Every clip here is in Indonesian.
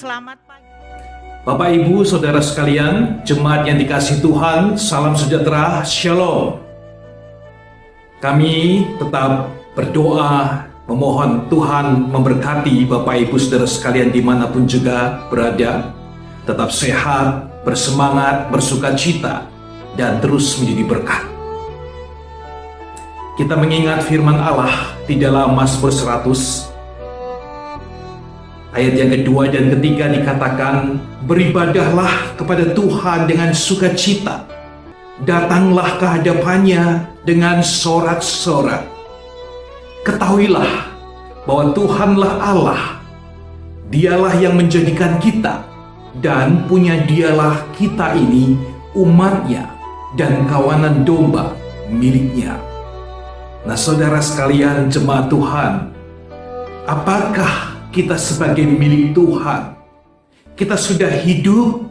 Selamat pagi. Bapak, Ibu, Saudara sekalian, jemaat yang dikasihi Tuhan, salam sejahtera, Shalom. Kami tetap berdoa, memohon Tuhan memberkati Bapak, Ibu, Saudara sekalian dimanapun juga berada, tetap sehat, bersemangat, bersukacita, dan terus menjadi berkat. Kita mengingat firman Allah di dalam Mazmur 100, ayat yang kedua dan ketiga dikatakan, beribadahlah kepada Tuhan dengan sukacita, datanglah ke hadapannya dengan sorak-sorak. Ketahuilah bahwa Tuhanlah Allah, Dialah yang menjadikan kita, dan punya Dialah kita ini umatnya dan kawanan domba miliknya. Nah, saudara sekalian, jemaat Tuhan, apakah kita sebagai milik Tuhan? Kita sudah hidup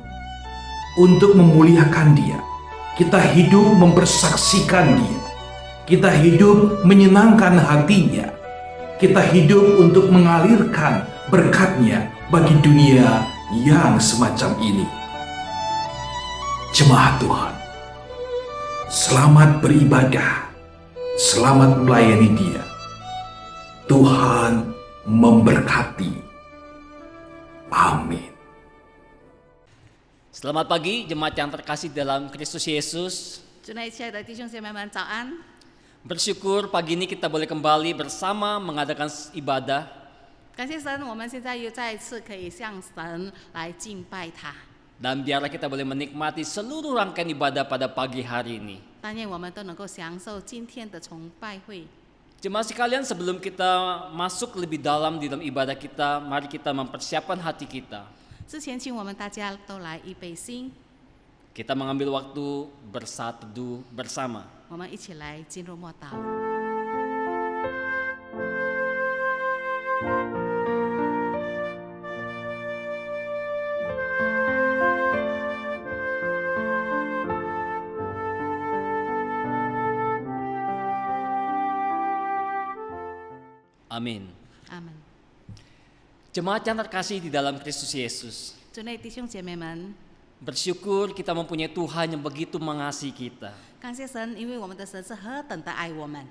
untuk memuliakan Dia. Kita hidup mempersaksikan Dia. Kita hidup menyenangkan hatinya. Kita hidup untuk mengalirkan berkat-Nya bagi dunia yang semacam ini. Jemaat Tuhan, selamat beribadah. Selamat melayani Dia. Tuhan memberkati. Amin. Selamat pagi jemaat yang terkasih dalam Kristus Yesus. 主内亲爱的弟兄姐妹们，早安！ Bersyukur pagi ini kita boleh kembali bersama mengadakan ibadah. 感谢神，我们现在又再一次可以向神来敬拜他。 Dan biarlah kita boleh menikmati seluruh rangkaian ibadah pada pagi hari ini. 但愿我们都能够享受今天的崇拜会。 Jemaat sekalian, sebelum kita masuk lebih dalam di dalam ibadah kita, mari kita mempersiapkan hati kita. 之前，请我们大家都来预备心， Kita mengambil waktu bersaat teduh bersama. 我们一起来进入默祷。 Amin. 阿门。 Jemaat yang terkasih di dalam Kristus Yesus, 主内弟兄姐妹们， bersyukur kita mempunyai Tuhan yang begitu mengasihi kita. 感谢神，因为我们的神是何等的爱我们。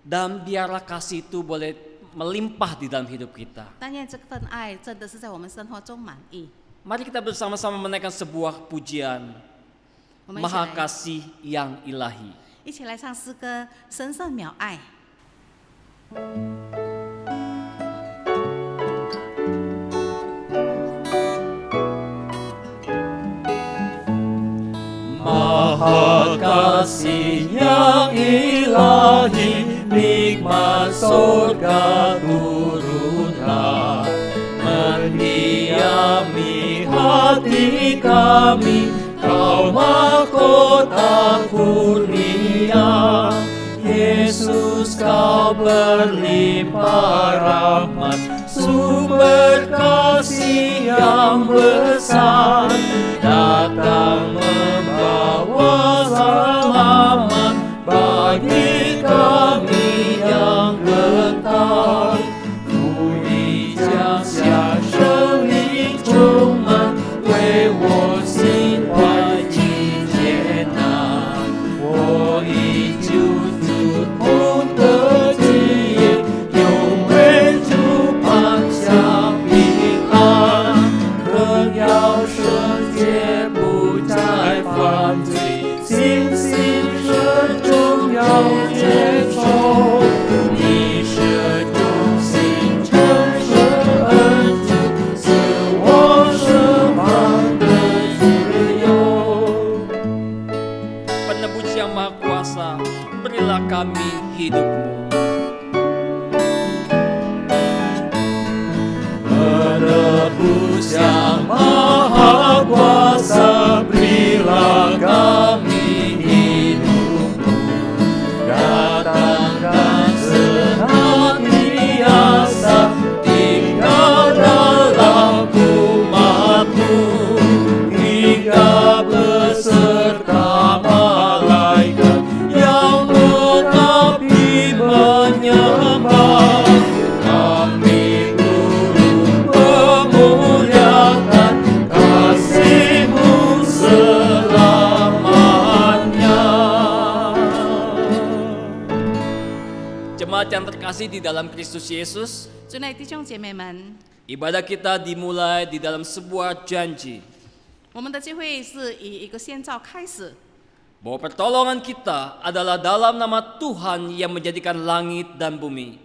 Dan biarlah kasih itu boleh melimpah di dalam hidup kita. 但愿这份爱真的是在我们生活中满意。 Mari kita bersama-sama menaikkan sebuah pujian, 我们 Maha Kasih yang Ilahi. 一起来唱诗歌《神圣渺爱》。 Maha Kasih yang ilahi, nikmat surga turunlah, mendiami hati kami, Kau mahkota kurnia. Yesus, Kau berlimpah rahmat, sumber kasih yang besar, datang membawa selamat bagi kami yang getar. 主已降下生灵充满，为我心怀集结难。我已救主同得基业，永为主盼下平安。更要圣洁不再犯罪，信心是重要。Jemaat yang terkasih di dalam Kristus Yesus, 主内弟兄姐妹们， ibadah kita dimulai di dalam sebuah janji 我们的聚会是以一个先兆开始， bahwa pertolongan kita adalah dalam nama Tuhan yang menjadikan langit dan bumi.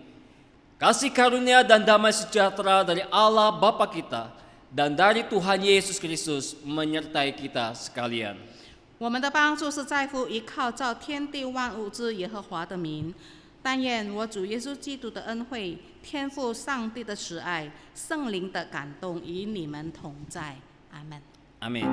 Kasih karunia dan damai sejahtera dari Allah Bapa kita dan dari Tuhan Yesus Kristus menyertai kita sekalian. 我们的帮助是在乎依靠造天地万物之耶和华的名。但愿我主耶稣基督的恩惠、天父上帝的慈爱、圣灵的感动与你们同在。阿门。 Amin.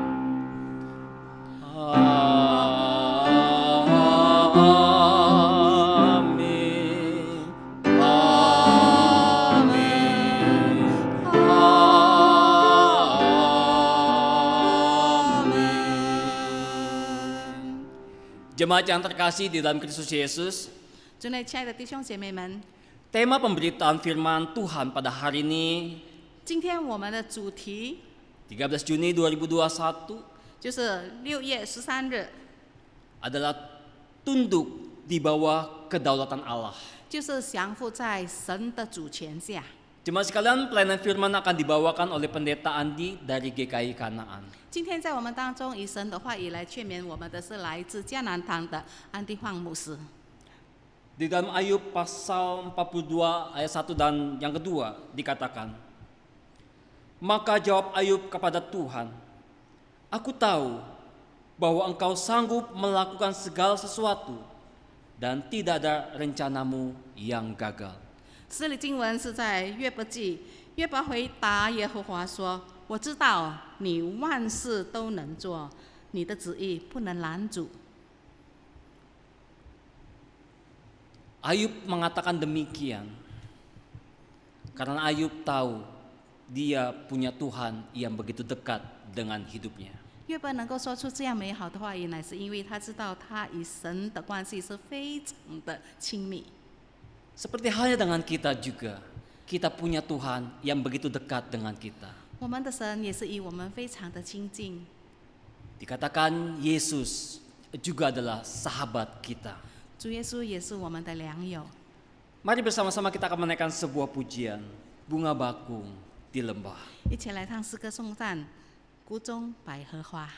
Jemaat yang terkasih di dalam Kristus Yesus, 主内亲爱的弟兄姐妹们， tema pemberitaan firman Tuhan pada hari ini 今天我们的主题 13 Juni 2021就是6月13日， adalah tunduk di bawah kedaulatan Allah. 就是降服在神的主权下。 Jemaat sekalian, pelayanan firman akan dibawakan oleh pendeta Andi dari GKI Kanaan. 今天在我们当中以神的话语来劝勉我们的是来自迦南堂的安迪晃牧师。 Di dalam Ayub pasal 42 ayat 1 dan yang kedua dikatakan, maka jawab Ayub kepada Tuhan, aku tahu bahwa engkau sanggup melakukan segala sesuatu dan tidak ada rencanamu yang gagal. 这里经文是在约伯记，约伯回答耶和华说：“我知道你万事都能做，你的旨意不能拦阻。” Ayub mengatakan demikian karena Ayub tahu dia punya Tuhan yang begitu dekat dengan hidupnya. 约伯能够说出这样美好的话语，乃是因为他知道他与神的关系是非常的亲密。 Seperti halnya dengan kita juga, kita punya Tuhan yang begitu dekat dengan kita. 我们的神也是与我们非常的亲近。 Dikatakan Yesus juga adalah sahabat kita. 主耶稣也是我们的良友。 Mari bersama-sama kita akan menaikkan sebuah pujian, bunga bakung di lembah. 一起来唱诗歌颂赞，谷中百合花。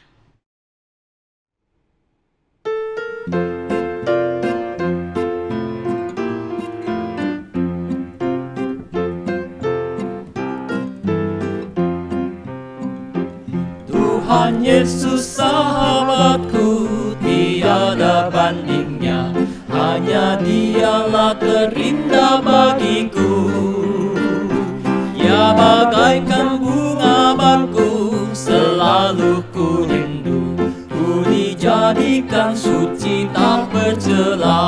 Tuhan Yesus sahabatku, tiada bandingnya, hanya Dialah terindah bagiku. Ya bagaikan bunga bakung, selalu ku rindu, ku dijadikan suci tak bercela.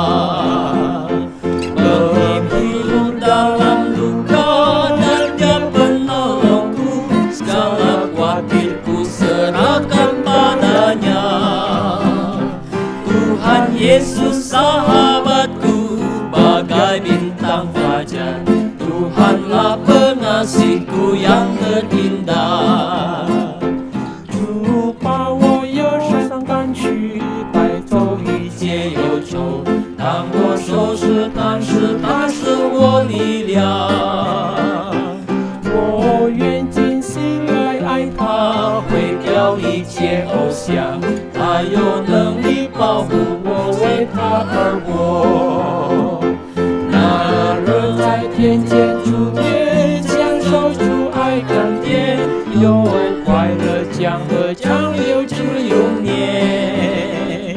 Menghibur dalam duka dan Dia penolongku, segala khawatirku serahkan padanya. Tuhan Yesus sahabatku, bagai bintang fajar, Tuhanlah pengasihku yang terindah。主把我忧伤赶去，带走一切忧愁。当我受试探时，他是我力量。我愿尽心来爱他，毁掉一切偶像。他有能力保护我，为他而活。那人在天间主面，享受主爱甘甜，永远快乐江河江流直永年。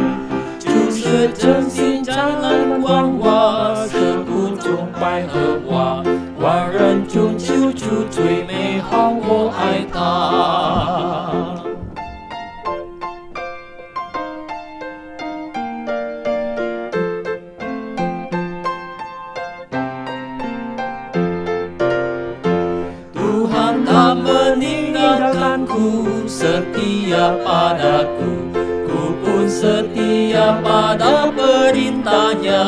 主是真心湛蓝光华，是谷中百合花，万人中求主最美好，我爱他。Setia padaku, ku pun setia pada perintahnya.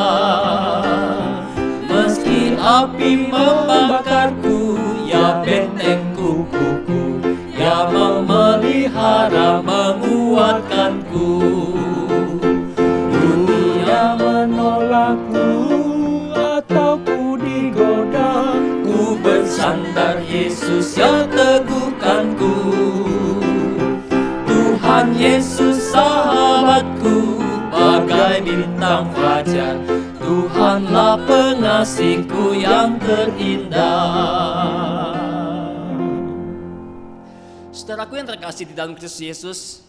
Meski api membakarku, ya benteng kukuku, ya memelihara menguatkanku. Dunia menolakku atau kasihku yang terindah. Saudaraku yang terkasih di dalam Kristus Yesus,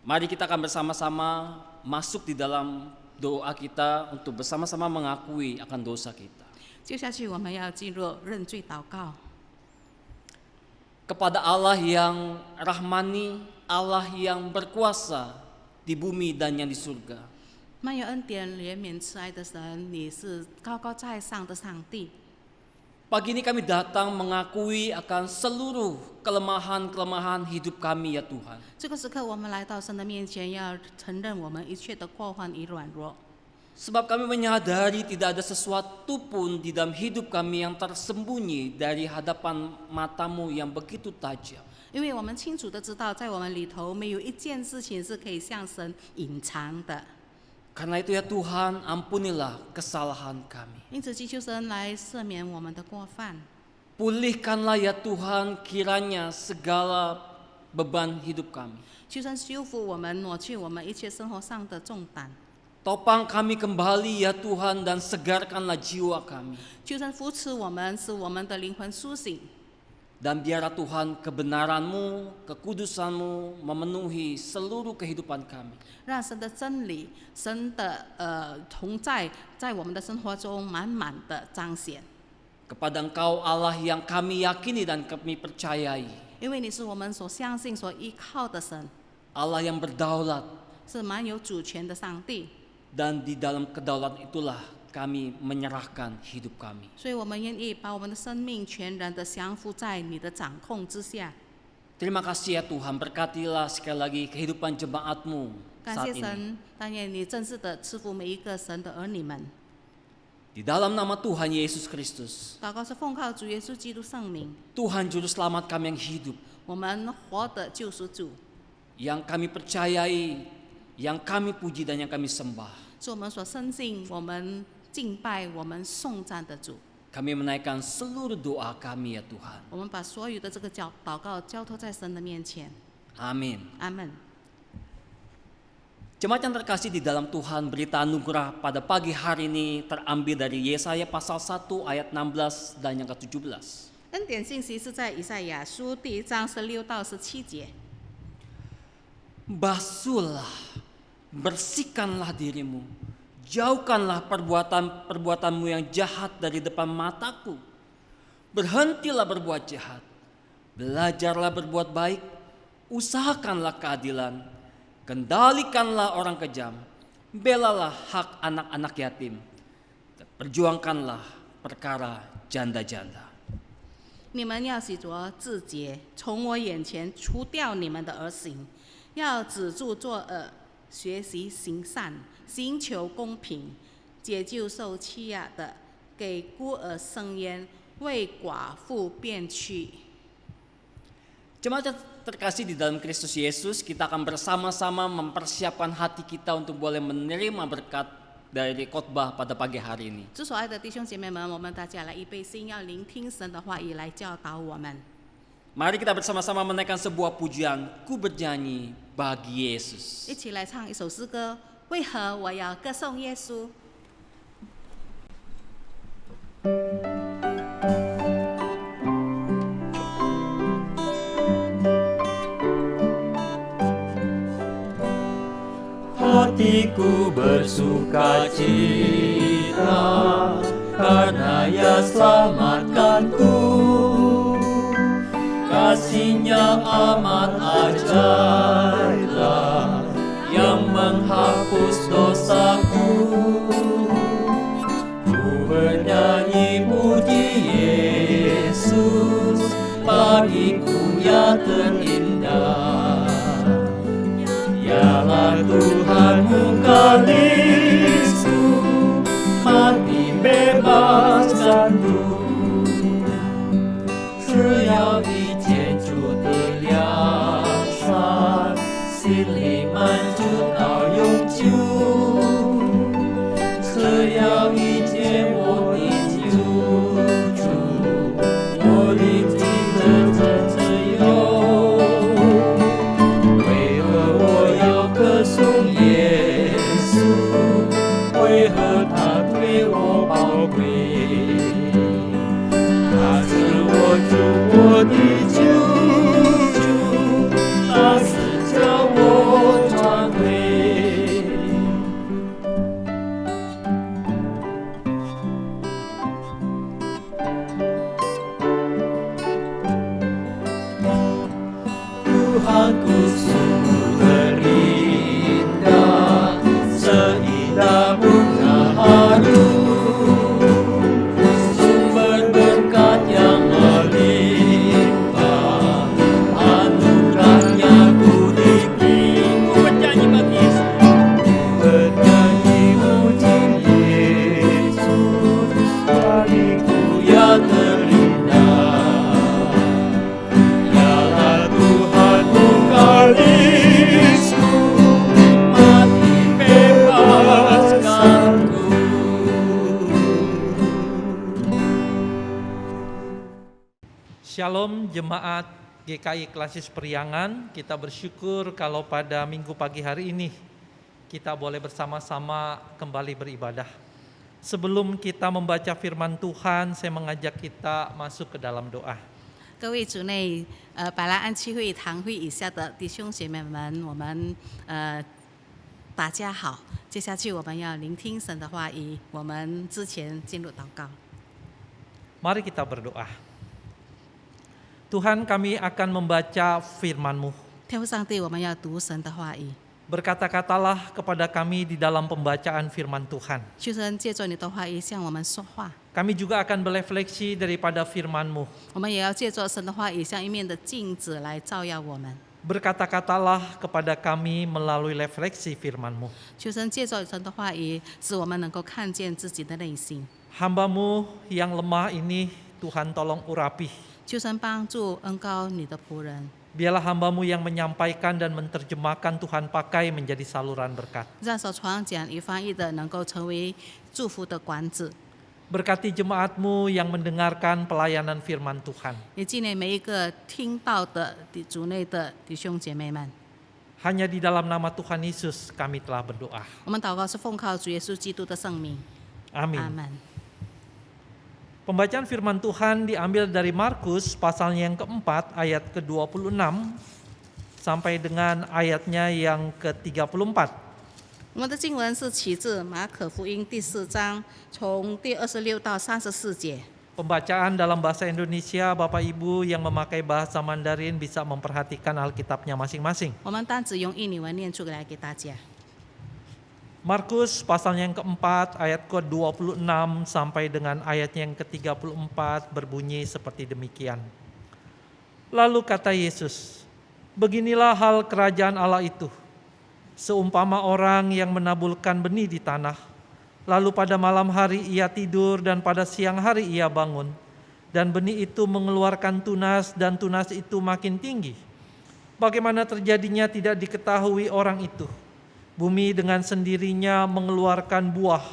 mari kita akan bersama-sama masuk di dalam doa kita untuk bersama-sama mengakui akan dosa kita. 接下去我们要进入认罪祷告。 Kepada Allah yang rahmani, Allah yang berkuasa di bumi dan yang di surga. 满有恩典、怜悯、慈爱的神，你是高高在上的上帝。 Pagi ini kami datang mengakui akan seluruh kelemahan-kelemahan hidup kami ya Tuhan. 这个时刻，我们来到神的面前，要承认我们一切的过患与软弱。 Sebab kami menyadari tidak ada sesuatu pun di dalam hidup kami yang tersembunyi dari hadapan matamu yang begitu tajam. 因为我们清楚的知道，在我们里头没有一件事情是可以向神隐藏的。 Karena itu ya Tuhan, ampunilah kesalahan kami. 因此，祈求神来赦免我们的过犯。 Pulihkanlah ya Tuhan kiranya segala beban hidup kami. 求神修复我们，抹去我们一切生活上的重担。 Topang kami kembali ya Tuhan dan segarkanlah jiwa kami. 求神扶持我们，使我们的灵魂苏醒。 Dan biarlah Tuhan kebenaran-Mu, kekudusan-Mu memenuhi seluruh kehidupan kami. 让神的真理、神的同在，在我们的生活中满满的彰显。 Kepada Engkau Allah yang kami yakini dan kami percayai. 因为你是我们所相信、所依靠的神， Allah yang berdaulat. 是蛮有主权的上帝。 Dan di dalam kedaulatan itulah kami menyerahkan hidup kami. 所以我们愿意把我们的生命全然的降服在你的掌控之下。 Terima kasih ya Tuhan, berkatilah sekali lagi kehidupan jemaat-Mu 感 saat 谢 ini. 神，但愿你正式的赐福每一个神的儿女们。 Di dalam nama Tuhan Yesus Kristus, 祷告是奉靠主耶稣基督圣名， Tuhan Juru Selamat kami yang hidup, 我们活的救赎主， yang kami percayai, yang kami puji dan yang kami sembah. 是我们所深信、我们敬拜、我们颂赞的主。 Kami menaikkan seluruh doa kami ya Tuhan. 我们把所有的这个祷告交托在神的面前。 Amin. 阿门。 Jemaat yang terkasih di dalam Tuhan, berita anugerah pada pagi hari ini terambil dari Yesaya pasal 1 ayat 16 dan yang ke-17. 恩典信息是在以赛亚书第1章16到17节。 Basuhlah, bersihkanlah dirimu, jauhkanlah perbuatan-perbuatanmu yang jahat dari depan mataku. Berhentilah berbuat jahat, belajarlah berbuat baik, usahakanlah keadilan, kendalikanlah orang kejam, belalah hak anak-anak yatim, perjuangkanlah perkara janda-janda. 你们要洗濯自潔，從我眼前除掉你們的惡行，要止住作惡，學習行善，尋求公平，解救受欺壓的，給孤兒伸冤，為寡婦辨屈。 Jemaat yang terkasih di dalam Kristus Yesus, kita akan bersama-sama mempersiapkan hati kita untuk boleh menerima berkat dari khotbah pada pagi hari ini. 主所爱的弟兄姐妹们，我们大家来预备心，要聆听神的话语来教导我们。 Mari kita bersama-sama menaikkan sebuah pujian, Ku bernyanyi bagi Yesus. 一起来唱一首诗歌，为何我要歌颂耶稣？ Hatiku bersuka cita karena Ia selamatkanku. Kasih-Nya amat ajaiblah yang menghapus dosaku. Ku bernyanyi puji Yesus, bagiku Ia terindah. Dialah Tuhan mukalisku, mati bebaskanku. 只要一天主的良善，心里满足到永久。只要一天我的救主，我的心的自由。 歌颂耶稣，我的救主，他是叫我转回。Tuhan ku sungguh terindah, seindah bunga harum, sumber berkat yang melimpah, anugerahnya ku diberi. Ku bernyanyi bagi Yesus, bernyanyi puji Yesus, bagiku yang terindah. Yalah Tuhan mengasihiku, mati bebaskanku. Shalom Jemaat GKI Klasis Priangan, kita bersyukur kalau pada minggu pagi hari ini kita boleh bersama-sama kembali beribadah. Sebelum kita membaca firman Tuhan, saya mengajak kita masuk ke dalam doa. 各位主内百兰安七会堂会以下的弟兄姐妹们，我们大家好。接下去我们要聆听神的话语，我们之前进入祷告。 Mari kita berdoa. Tuhan, kami akan membaca firman-Mu. 天父上帝，我们要读神的话语， Berkata-katalah kepada kami di dalam pembacaan firman Tuhan. 求神借着你的话语向我们说话。 Kami juga akan berefleksi daripada firman-Mu. 我们也要借着神的话语，像一面的镜子来照耀我们。 Berkata-katalah kepada kami melalui refleksi firman-Mu. 求神借着神的话语，使我们能够看见自己的内心。 Hamba-Mu yang lemah ini, Tuhan tolong urapi. 求神帮助恩膏你的仆人， Biarlah hamba-Mu yang menyampaikan dan menerjemahkan Tuhan pakai menjadi saluran berkat. 让所传讲与翻译的能够成为祝福的管子。 Berkati jemaat-Mu yang mendengarkan pelayanan firman Tuhan. 也纪念每一个听到的主内的弟兄姐妹们。 Hanya di dalam nama Tuhan Yesus kami telah berdoa. 我们祷告是奉靠主耶稣基督的圣名， Amin. 阿门。 Pembacaan firman Tuhan diambil dari Markus pasalnya yang keempat ayat ke-26 sampai dengan ayatnya yang ke-34. 我们的经文是起自马可福音第4章，从第26到34节。 Pembacaan dalam bahasa Indonesia, Bapak Ibu yang memakai bahasa Mandarin bisa memperhatikan Alkitabnya masing-masing. 我们单只用印尼文念出来给大家。 Markus pasalnya yang keempat ayat ke-26 sampai dengan ayatnya yang ke-34 berbunyi seperti demikian. Lalu kata Yesus, beginilah hal kerajaan Allah itu. Seumpama orang yang menaburkan benih di tanah, lalu pada malam hari ia tidur dan pada siang hari ia bangun, dan benih itu mengeluarkan tunas dan tunas itu makin tinggi. Bagaimana terjadinya tidak diketahui orang itu. Bumi dengan sendirinya mengeluarkan buah,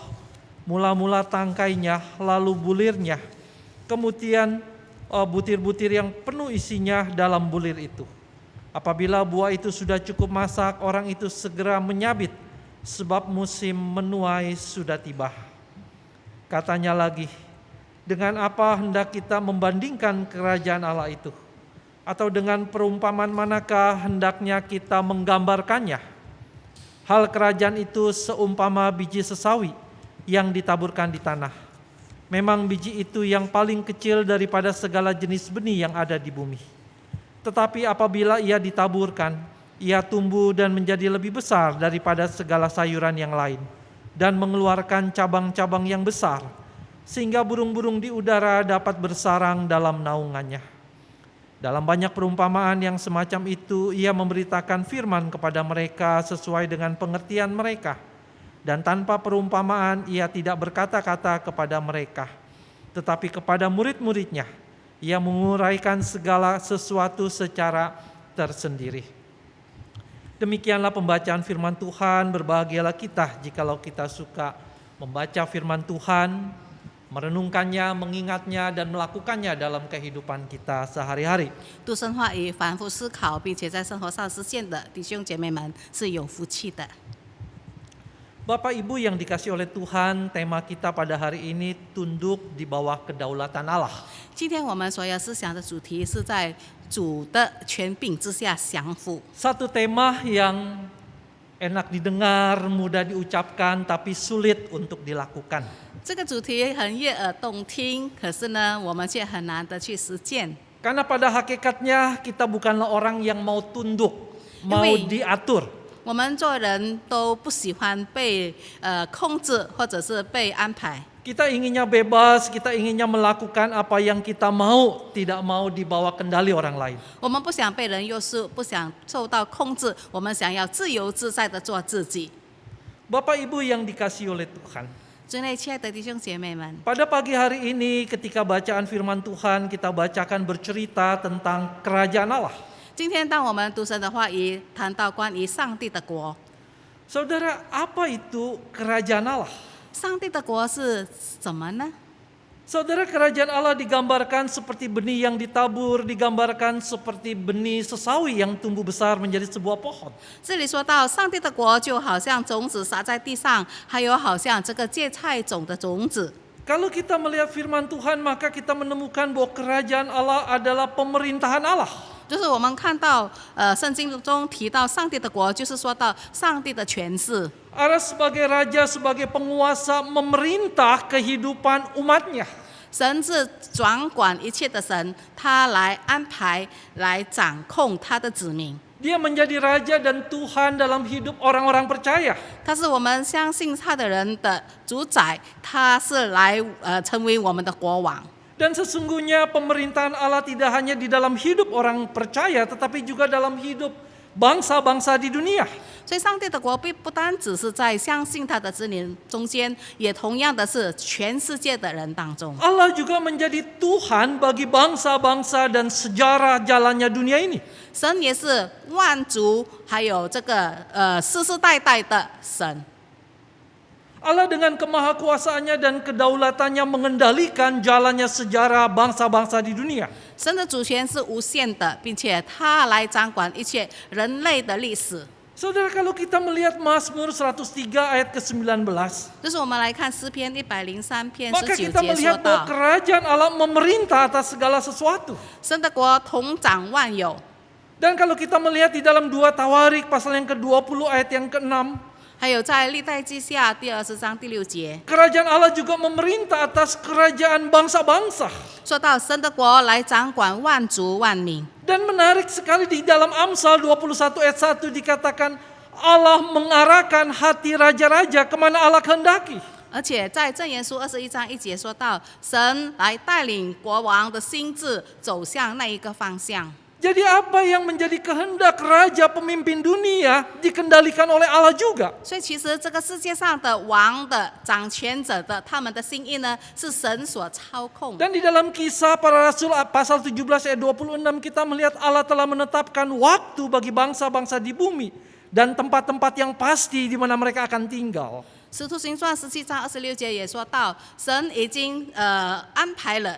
mula-mula tangkainya, lalu bulirnya, kemudian butir-butir yang penuh isinya dalam bulir itu. Apabila buah itu sudah cukup masak, orang itu segera menyabit, sebab musim menuai sudah tiba. Katanya lagi, dengan apa hendak kita membandingkan kerajaan Allah itu? Atau dengan perumpamaan manakah hendaknya kita menggambarkannya? Hal kerajaan itu seumpama biji sesawi yang ditaburkan di tanah. Memang biji itu yang paling kecil daripada segala jenis benih yang ada di bumi. Tetapi apabila ia ditaburkan, ia tumbuh dan menjadi lebih besar daripada segala sayuran yang lain, dan mengeluarkan cabang-cabang yang besar, sehingga burung-burung di udara dapat bersarang dalam naungannya. Dalam banyak perumpamaan yang semacam itu, ia memberitakan firman kepada mereka sesuai dengan pengertian mereka. Dan tanpa perumpamaan, ia tidak berkata-kata kepada mereka. Tetapi kepada murid-muridnya, ia menguraikan segala sesuatu secara tersendiri. Demikianlah pembacaan firman Tuhan. Berbahagialah kita jikalau kita suka membaca firman Tuhan, merenungkannya, mengingatnya, dan melakukannya dalam kehidupan kita sehari-hari. 读神话语，反复思考，并且在生活上实践的弟兄姐妹们是有福气的。Bapak Ibu yang dikasih oleh Tuhan, tema kita pada hari ini tunduk di bawah kedaulatan Allah. 今天我们所要思想的主题是在主的权柄之下降服。 Satu tema yang enak didengar, mudah diucapkan, tapi sulit untuk dilakukan. 这个主题很悦耳动听，可是呢，我们却很难的去实践。 Karena pada hakikatnya kita bukanlah orang yang mau tunduk, mau因为- diatur. 我们做人都不喜欢被控制，或者是被安排。 Kita inginnya bebas, kita inginnya melakukan apa yang kita mau, tidak mau dibawa kendali orang lain. 我们不想被人约束，不想受到控制，我们想要自由自在的做自己。 Bapak Ibu yang dikasihi oleh Tuhan. 尊内亲爱的弟兄姐妹们， Pada pagi hari ini ketika bacaan firman Tuhan kita bacakan bercerita tentang kerajaan Allah. 今天当我们读神的话语，谈到关于上帝的国， Saudara, apa itu kerajaan Allah? 上帝的国是什么呢？ Saudara, kerajaan Allah digambarkan seperti benih yang ditabur, digambarkan seperti benih sesawi yang tumbuh besar menjadi sebuah pohon. 这里说到上帝的国就好像种子撒在地上，还有好像这个芥菜种的种子。 Kalau kita melihat firman Tuhan, maka kita menemukan bahwa kerajaan Allah adalah pemerintahan Allah. 就是我们看到，圣经中提到上帝的国，就是说到上帝的权势。 Allah sebagai raja, sebagai penguasa memerintah kehidupan umatnya. 神是掌管一切的神，他来安排、来掌控他的子民。 Dia menjadi raja dan Tuhan dalam hidup orang-orang percaya. 他是我们相信他的人的主宰，他是来成为我们的国王。 Dan sesungguhnya pemerintahan Allah tidak hanya di dalam hidup orang percaya, tetapi juga dalam hidup bangsa-bangsa di dunia. 所以，上帝的国并不单只是在相信他的子民中间，也同样的是全世界的人当中。 Allah juga menjadi Tuhan bagi bangsa-bangsa dan sejarah jalannya dunia ini. 神也是万族，还有这个世世代代的神。 Allah dengan kemahakuasaannya dan kedaulatannya mengendalikan jalannya sejarah bangsa-bangsa di dunia. 神的主权是无限的，并且他来掌管一切人类的历史。 Saudara, kalau kita melihat Mazmur 103 ayat ke-19, 就是我们来看诗篇103篇 maka 19 kita 节说 melihat 到 bahwa，kerajaan Allah memerintah atas segala sesuatu. 神的国统掌万有。 Dan kalau kita melihat di dalam 2 Tawarik pasal yang ke-20 ayat yang ke-6, 还有在历代记下第20章第6节 kerajaan Allah juga memerintah atas kerajaan bangsa-bangsa. 说到神的国来掌管万族万民。 Dan menarik sekali di dalam Amsal 21 ayat 1 dikatakan Allah mengarahkan hati raja-raja kemana Allah kehendaki. 而且在箴言书21章1节说到，神来带领国王的心智走向那一个方向。 Jadi apa yang menjadi kehendak raja pemimpin dunia dikendalikan oleh Allah juga. 所以其实这个世界上的王的掌权者的他们的心意呢，是神所操控。 Dan di dalam Kisah Para Rasul pasal 17 ayat 26 kita melihat Allah telah menetapkan waktu bagi bangsa-bangsa di bumi dan tempat-tempat yang pasti di mana mereka akan tinggal. 使徒行传17章26节也说到，神已经安排了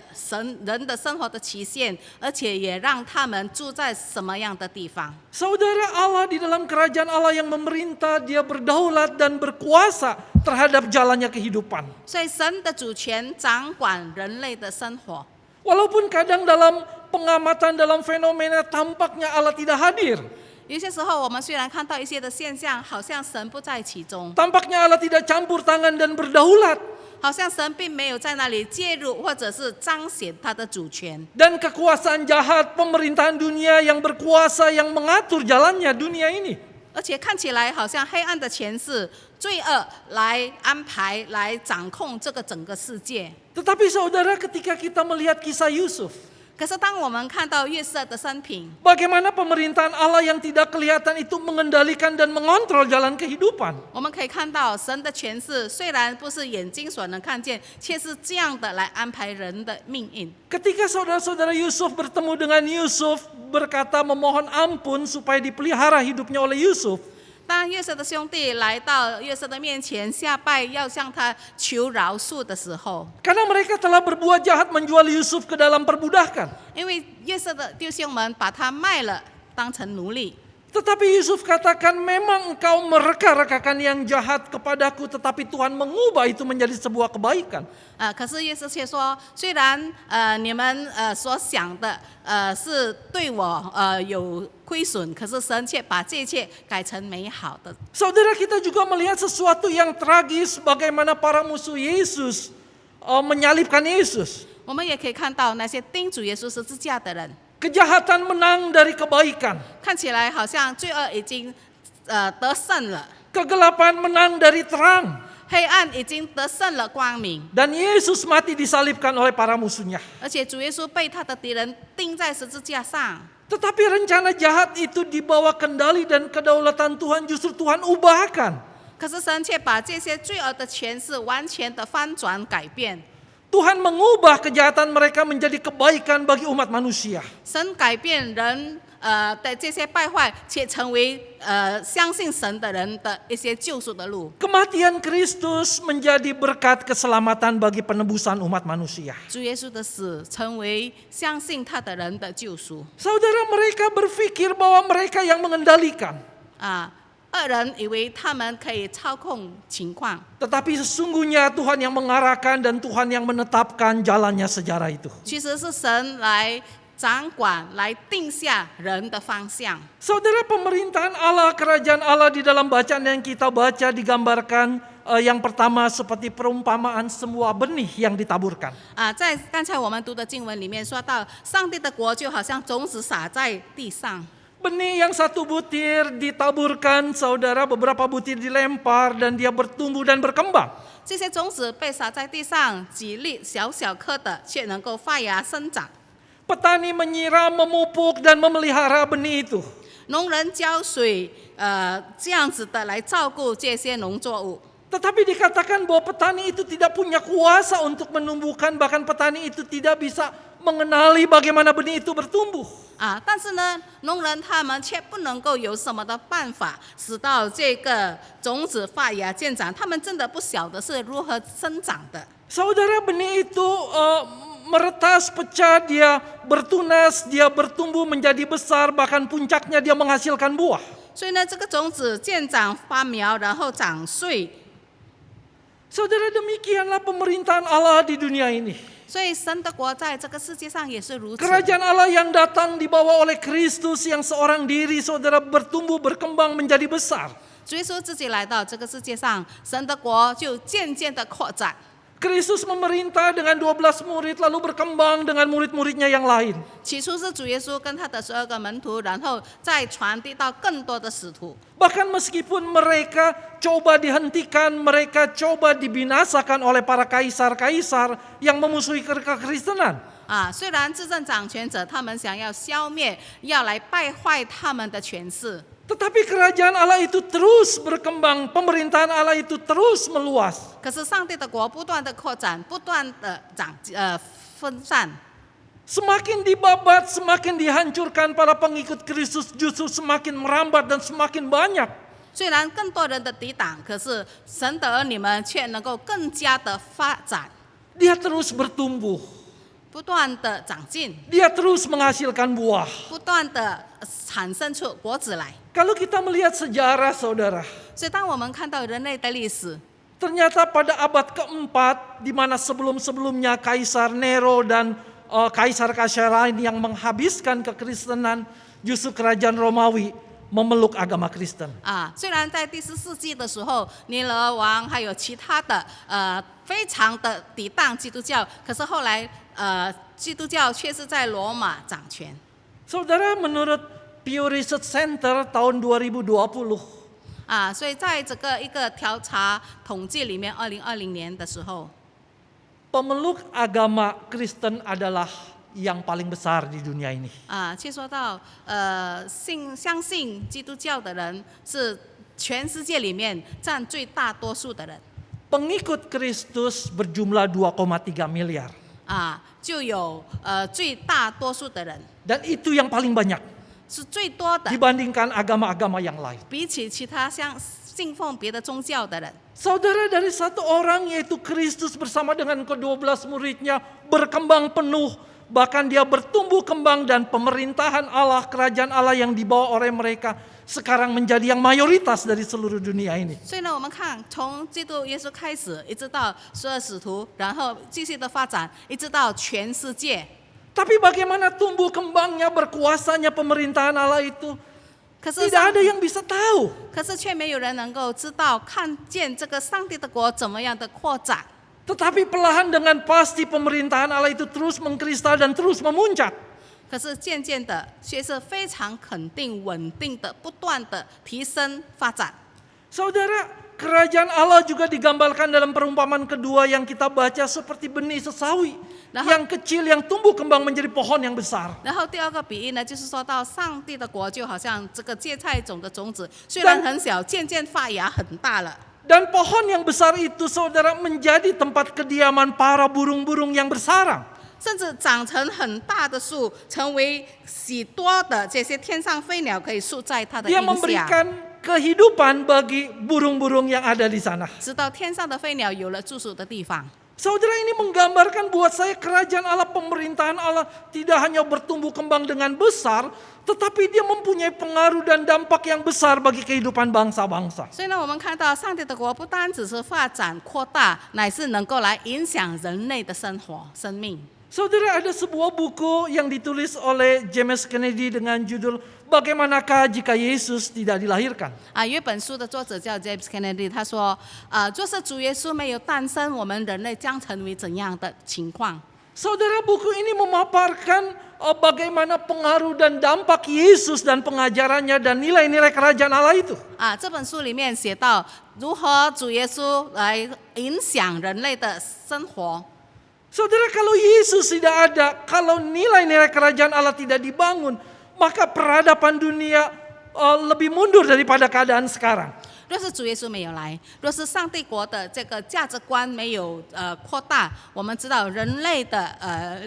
人的生活的期限，而且也让他们住在什么样的地方。 Saudara, Allah di dalam kerajaan Allah yang memerintah, dia berdaulat dan berkuasa terhadap jalannya kehidupan. 所以神的主权掌管人类的生活。 Walaupun kadang dalam pengamatan, dalam fenomena tampaknya Allah tidak hadir. 有些时候，我们虽然看到一些的现象，好像神不在其中， Tampaknya Allah tidak campur tangan dan berdaulat. 好像神并没有在那里介入，或者是彰显他的主权。 Dan kekuasaan jahat, pemerintahan dunia yang berkuasa, yang mengatur jalannya dunia ini. 而且看起来好像黑暗的权势、罪恶来安排、来掌控这个整个世界。 Tetapi saudara, ketika kita melihat kisah Yusuf, 可是当我们看到约瑟的生平， bagaimana pemerintahan Allah yang tidak kelihatan itu mengendalikan dan mengontrol jalan kehidupan. 我们可以看到神的权势虽然不是眼睛所能看见，却是这样的来安排人的命运。 Ketika saudara-saudara Yusuf bertemu dengan Yusuf, berkata memohon ampun supaya dipelihara hidupnya oleh Yusuf. 当约瑟的兄弟来到约瑟的面前下拜，要向他求饶恕的时候， Karena mereka telah berbuat jahat menjual Yusuf ke dalam perbudakan. 因为约瑟的弟兄们把他卖了，当成奴隶。Tetapi Yusuf katakan, memang engkau mereka-rekakan yang jahat kepadaku, tetapi Tuhan mengubah itu menjadi sebuah kebaikan. 可是约瑟却说，虽然你们所想的是对我有亏损，可是神却把这一切改成美好的。 Saudara, kita juga melihat sesuatu yang tragis, bagaimana para musuh Yesus menyalibkan Yesus. 我们也可以看到那些钉主耶稣十字架的人， Kejahatan menang dari kebaikan. 看起来好像罪恶已经得胜了， Kegelapan menang dari terang. 黑暗已经得胜了光明， Dan Yesus mati disalibkan oleh para musuhnya. 而且主耶稣被他的敌人钉在十字架上。 Tetapi rencana jahat itu dibawa kendali dan kedaulatan Tuhan justru Tuhan ubahkan. 可是神却把这些罪恶的权势完全的翻转改变， Tuhan mengubah kejahatan mereka menjadi kebaikan bagi umat manusia. 神改变人的这些败坏，且成为相信神的人的一些救赎的路。 Kematian Kristus menjadi berkat keselamatan bagi penebusan umat manusia. 主耶稣的死成为相信他的人的救赎。 Saudara, mereka berpikir bahwa mereka yang mengendalikan. 恶人以为他们可以操控情况， Tetapi sesungguhnya Tuhan yang mengarahkan dan Tuhan yang menetapkan jalannya sejarah itu. 其实是神来掌管，来定下人的方向。 Saudara, pemerintahan Allah, kerajaan Allah di dalam bacaan yang kita baca digambarkan yang pertama seperti perumpamaan semua benih yang ditaburkan. 在刚才我们读的经文里面说到，上帝的国就好像种子撒在地上。 Benih yang satu butir ditaburkan, saudara, beberapa butir dilempar dan dia bertumbuh dan berkembang. 这些种子被撒在地上，几粒小小颗的，却能够发芽生长。 Petani menyiram, memupuk dan memelihara benih itu. 农人浇水，这样子的来照顾这些农作物。 Tetapi dikatakan bahwa petani itu tidak punya kuasa untuk menumbuhkan, bahkan petani itu tidak bisa mengenali bagaimana benih itu bertumbuh. 但是呢，农人他们却不能够有什么的办法，使到这个种子发芽见长。他们真的不晓得是如何生长的。 Saudara, benih itu meretas, pecah, dia bertunas, dia bertumbuh menjadi besar, bahkan puncaknya dia menghasilkan buah. 所以呢，这个种子见长发苗，然后长穗。 Saudara, demikianlah pemerintahan Allah di dunia ini. 所以神的国在这个世界上也是如此。 Kerajaan Allah yang datang dibawa oleh Kristus yang seorang diri, saudara, bertumbuh, berkembang menjadi besar. 主耶稣自己来到这个世界上，神的国就渐渐的扩展。 Kristus memerintah dengan 12 murid lalu berkembang dengan murid-muridnya yang lain. 起初是主耶稣跟他的12个门徒，然后再传递到更多的使徒。 Bahkan meskipun mereka coba dihentikan, mereka coba dibinasakan oleh para kaisar-kaisar yang memusuhi kekristenan. 虽然执政掌权者他们想要消灭，要来败坏他们的权势， Tetapi kerajaan Allah itu terus berkembang, pemerintahan Allah itu terus meluas. 可是上帝的国不断的扩展，不断的分散。 Semakin dibabat, semakin dihancurkan para pengikut Kristus justru semakin merambat dan semakin banyak. 虽然更多人的抵挡，可是神的儿女们却能够更加的发展， Dia terus bertumbuh, 不断的长进， dia terus menghasilkan buah. 不断的产生出果子来。 Kalau kita melihat sejarah, saudara, 所以当我们看到人类的历史， ternyata pada abad keempat, di mana sebelum-sebelumnya Kaisar Nero dan kaisar-kaisar lain yang menghabiskan kekristenan, justru kerajaan Romawi memeluk agama Kristen. 虽然在第14世纪的时候，尼罗王还有其他的非常的抵挡基督教，可是后来基督教却是在罗马掌权。 Saudara, menurut Pew Research Center tahun 2020, 所以在这个一个调查统计里面，2020年的时候， pemeluk agama Kristen adalah yang paling besar di dunia ini. 却说到相信基督教的人是全世界里面占最大多数的人。 Pengikut Kristus berjumlah 2,3 miliar. 就有最大多数的人， Dan itu yang paling banyak 是最多的， dibandingkan agama-agama yang lain. 比起其他信奉别的宗教的人。 Saudara, dari satu orang yaitu Kristus bersama dengan ke-12 muridnya berkembang penuh. Bahkan dia bertumbuh kembang dan pemerintahan Allah, kerajaan Allah yang dibawa oleh mereka sekarang menjadi yang mayoritas dari seluruh dunia ini. 所以呢，我们看从基督耶稣开始，一直到所有使徒，然后继续的发展，一直到全世界。 Tapi bagaimana tumbuh kembangnya, berkuasanya pemerintahan Allah itu, 可是 tidak ada yang bisa tahu. 可是却没有人能够知道、看见这个上帝的国怎么样的扩展。 Tetapi perlahan dengan pasti pemerintahan Allah itu terus mengkristal dan terus memuncak. 可是渐渐的，却是非常肯定、稳定的、不断的提升发展。 Saudara, kerajaan Allah juga digambarkan dalam perumpamaan kedua yang kita baca seperti benih sesawi. Nah, yang kecil yang tumbuh kembang menjadi pohon yang besar. 然后第二个比喻呢，就是说到上帝的国就好像这个芥菜种的种子，虽然很小，渐渐发芽很大了。 Dan pohon yang besar itu saudara menjadi tempat kediaman para burung-burung yang bersarang. 甚至长成很大的树，成为许多的这些天上飞鸟可以宿在它的 Dia 荫下， memberikan kehidupan bagi burung-burung yang ada di sana. 直到天上的飞鸟有了住宿的地方。 Saudara, ini menggambarkan buat saya kerajaan Allah, pemerintahan Allah tidak hanya bertumbuh kembang dengan besar, tetapi dia mempunyai pengaruh dan dampak yang besar bagi kehidupan bangsa-bangsa. 所以呢，我们看到上帝的国不单只是发展扩大，乃是能够来影响人类的生活、生命。 Saudara, ada sebuah buku yang ditulis oleh James Kennedy dengan judul Bagaimanakah Jika Yesus Tidak Dilahirkan? 啊，有一本书的作者叫 James Kennedy， 他说，若是主耶稣没有诞生，我们人类将成为怎样的情况？ Saudara, buku ini memaparkan bagaimana pengaruh dan dampak Yesus dan pengajarannya dan nilai-nilai kerajaan Allah itu. 啊，这本书里面写到如何主耶稣来影响人类的生活。 Saudara, kalau Yesus tidak ada, kalau nilai-nilai kerajaan Allah tidak dibangun, maka peradaban dunia lebih mundur daripada keadaan sekarang. 若是主耶稣没有来，若是上帝国的这个价值观没有扩大，我们知道人类的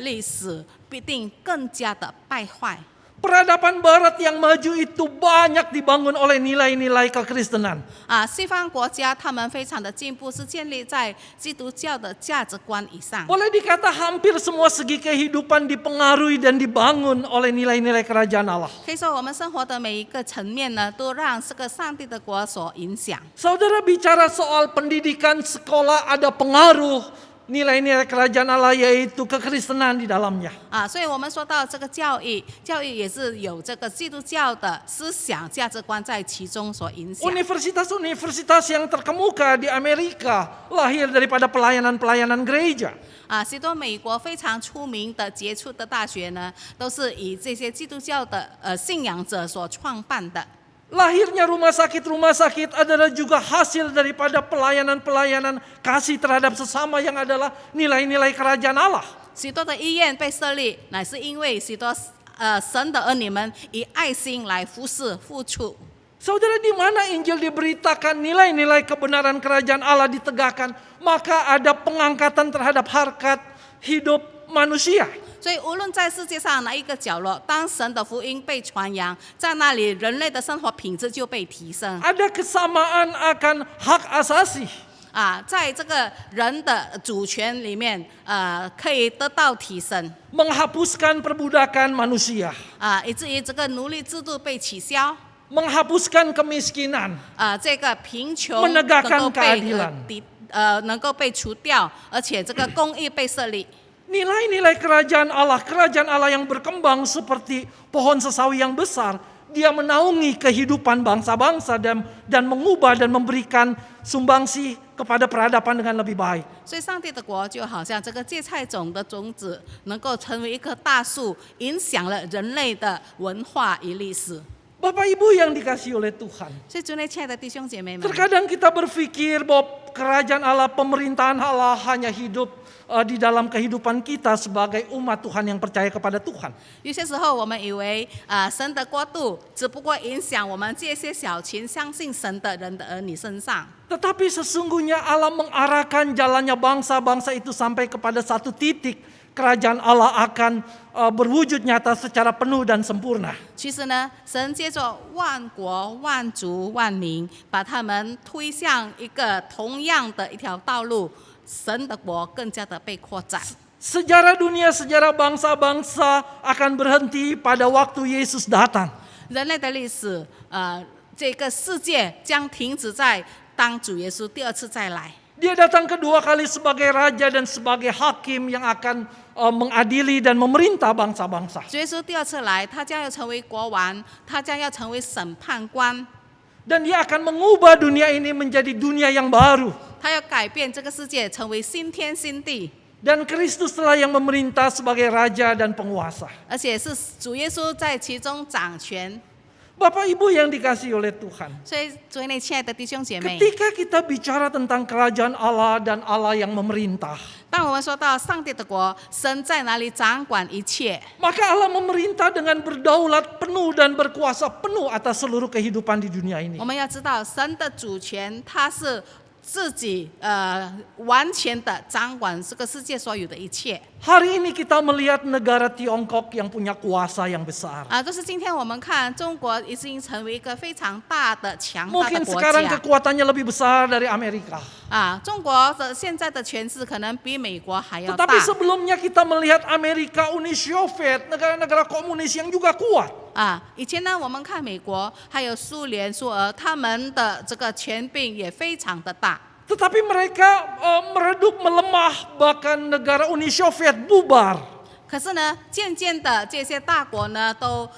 历史必定更加的败坏。 Peradaban Barat yang maju itu banyak dibangun oleh nilai-nilai kekristenan. 啊，西方国家他们非常的进步，是建立在基督教的价值观以上。 Boleh dikata hampir semua segi kehidupan dipengaruhi dan dibangun oleh nilai-nilai kerajaan Allah. 可以说，我们生活的每一个层面呢，都让这个上帝的国所影响。 Saudara bicara soal pendidikan sekolah, ada pengaruh nilai-nilai kerajaan Allah yaitu kekristenan di dalamnya. 啊，所以我们说到这个教育，教育也是有这个基督教的思想价值观在其中所影响。 Universitas-universitas yang terkemuka di Amerika lahir daripada pelayanan-pelayanan gereja. 啊，许多美国非常出名的杰出的大学呢，都是以这些基督教的信仰者所创办的。 Lahirnya rumah sakit adalah juga hasil daripada pelayanan-pelayanan kasih terhadap sesama yang adalah nilai-nilai kerajaan Allah. 许多的医院被设立，乃是因为许多神的儿女们以爱心来服侍、付出。 Saudara, di mana Injil diberitakan nilai-nilai kebenaran kerajaan Allah ditegakkan, maka ada pengangkatan terhadap harkat hidup manusia. 所以，无论在世界上哪一个角落，当神的福音被传扬，在那里人类的生活品质就被提升。 Ada kesamaan akan hak asasi. 啊，在这个人的主权里面，可以得到提升。 Menghapuskan perbudakan manusia. 啊，以至于这个奴隶制度被取消。 Menghapuskan kemiskinan. 这个贫穷 Menegakkan 能够被除掉，而且这个公义被设立。 Nilai-nilai kerajaan Allah yang berkembang seperti pohon sesawi yang besar, dia menaungi kehidupan bangsa-bangsa dan mengubah dan memberikan sumbangsi kepada peradaban dengan lebih baik. 所以，上帝的国就好像这个芥菜种的种子，能够成为一棵大树，影响了人类的文化与历史。 Bapak Ibu yang dikasihi oleh Tuhan, 所以，主内亲爱的弟兄姐妹们， terkadang kita berpikir bahwa kerajaan Allah, pemerintahan Allah hanya hidup di dalam kehidupan kita sebagai umat Tuhan yang percaya kepada Tuhan. 有些时候我们以为神的国度只不过影响我们这些小群相信神的人的儿女身上。 Tetapi sesungguhnya Allah mengarahkan jalannya bangsa-bangsa itu sampai kepada satu titik kerajaan Allah akan berwujud nyata secara penuh dan sempurna. 其实呢，神借着万国、万族、万民，把他们推向一个同样的一条道路，神的国更加的被扩展。 Sejarah dunia, sejarah bangsa-bangsa akan berhenti pada waktu Yesus datang. 人类的历史，这个世界将停止在当主耶稣第二次再来。 Dia datang kedua kali sebagai raja dan sebagai hakim yang akan mengadili dan memerintah bangsa-bangsa. 主耶稣第二次来，他将要成为国王，他将要成为审判官， Dan dia akan mengubah dunia ini menjadi dunia yang baru. 他要改变这个世界，成为新天新地。 Dan Kristuslah yang memerintah sebagai raja dan penguasa. 而且是主耶稣在其中掌权。 Bapak Ibu yang dikasihi oleh Tuhan. 所以，主内亲爱的弟兄姐妹， Ketika kita bicara tentang kerajaan Allah dan Allah yang memerintah, 当我们说到上帝的国，神在哪里掌管一切， maka Allah memerintah dengan berdaulat penuh dan berkuasa penuh atas seluruh kehidupan di dunia ini. 我们要知道神的主权，他是自己完全的掌管这个世界所有的一切。 Hari ini kita melihat negara Tiongkok yang punya kuasa yang besar. 就是今天我们看中国已经成为一个非常大的、强大 Mungkin 的国 sekarang 家。 kekuatannya lebih besar dari Amerika. 中国的现在的权势可能比美国还要大。 Tetapi sebelumnya kita melihat Amerika, Uni Soviet, negara-negara komunis yang juga kuat. 以前呢，我们看美国还有苏联、苏俄，他们的这个权柄也非常的大。 Tetapi mereka meredup, melemah, bahkan negara Uni Soviet bubar. 可是呢，渐渐的这些大国呢，都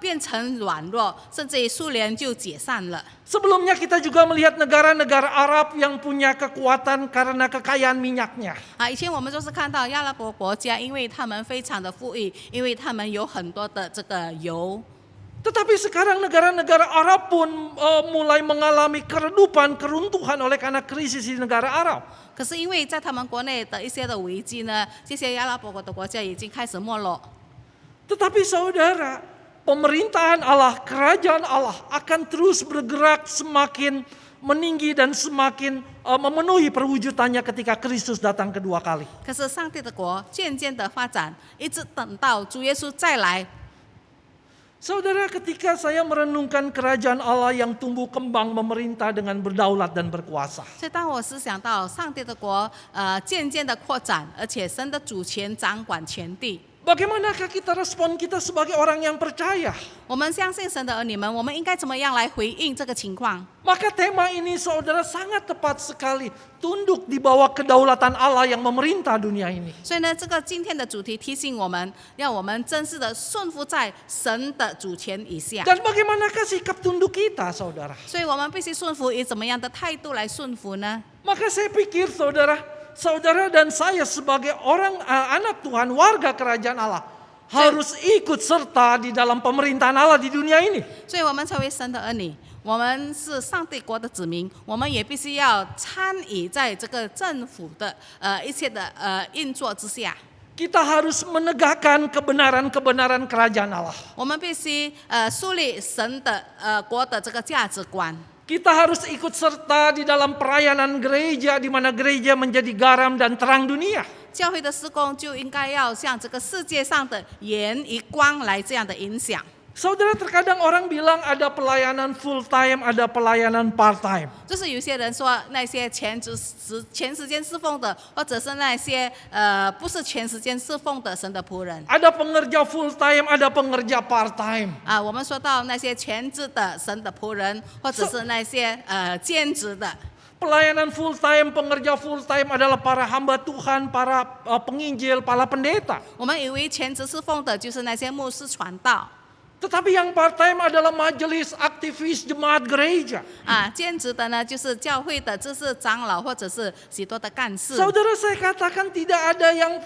变成软弱，甚至于苏联就解散了。 Sebelumnya kita juga melihat negara-negara Arab yang punya kekuatan karena kekayaan minyaknya. 以前我们就是看到阿拉伯国家，因为他们非常的富裕，因为他们有很多的这个油。 Tetapi sekarang negara-negara Arab pun mulai mengalami keredupan, keruntuhan oleh karena krisis di negara Arab. 可是因为在他们国内的一些的危机呢，这些阿拉伯的国家已经开始没落。 Tetapi saudara, pemerintahan Allah, kerajaan Allah akan terus bergerak semakin meninggi dan semakin memenuhi perwujudannya ketika Kristus datang kedua kali. 可是上帝的国渐渐的发展，一直等到主耶稣再来。 Saudara, ketika saya merenungkan kerajaan Allah yang tumbuh kembang memerintah dengan berdaulat dan berkuasa. 所以当我思想到上帝的国渐渐的扩展，而且神的主权掌管全地， Bagaimanakah kita respon kita sebagai orang yang percaya? 我们相信神的儿女们，我们应该怎么样来回应这个情况？ Maka tema ini saudara sangat tepat sekali. Tunduk di bawah kedaulatan Allah yang memerintah dunia ini. 所以呢，这个今天的主题提醒我们，让我们真实的顺服在神的主权以下。 Dan bagaimanakah sikap tunduk kita saudara? 所以我们必须顺服，以怎么样的态度来顺服呢？ Maka saya pikir saudara dan saya sebagai orang anak Tuhan, warga kerajaan Allah harus ikut serta di dalam pemerintahan Allah di dunia ini. 所以我们成为神的儿女，我们是上帝国的子民，我们也必须要参与在这个政府的一切的运作之下。 Kita harus menegakkan kebenaran-kebenaran kerajaan Allah. 我们必须树立神的国的这个价值观。 Kita harus ikut serta di dalam pelayanan gereja, di mana gereja menjadi garam dan terang dunia. 教会的施工就应该要像这个世界上的盐与光来这样的影响。 Saudara, terkadang orang bilang ada pelayanan full time, ada pelayanan part time. 就是有些人说那些全时间侍奉的，或者是那些不是全时间侍奉的神的仆人。 Ada pengerja full time, ada pengerja part time. 我们说到那些全职的神的仆人，或者是那些兼职的。 Pelayanan full time, pengerja full time adalah para hamba Tuhan, para penginjil, para pendeta. 我们以为全职侍奉的就是那些牧师传道。 Tetapi yang part time adalah majelis, aktivis, jemaat gereja. 兼职的呢，就是教会的知识长老或者是许多的干事。 Saudara, saya katakan tidak ada yang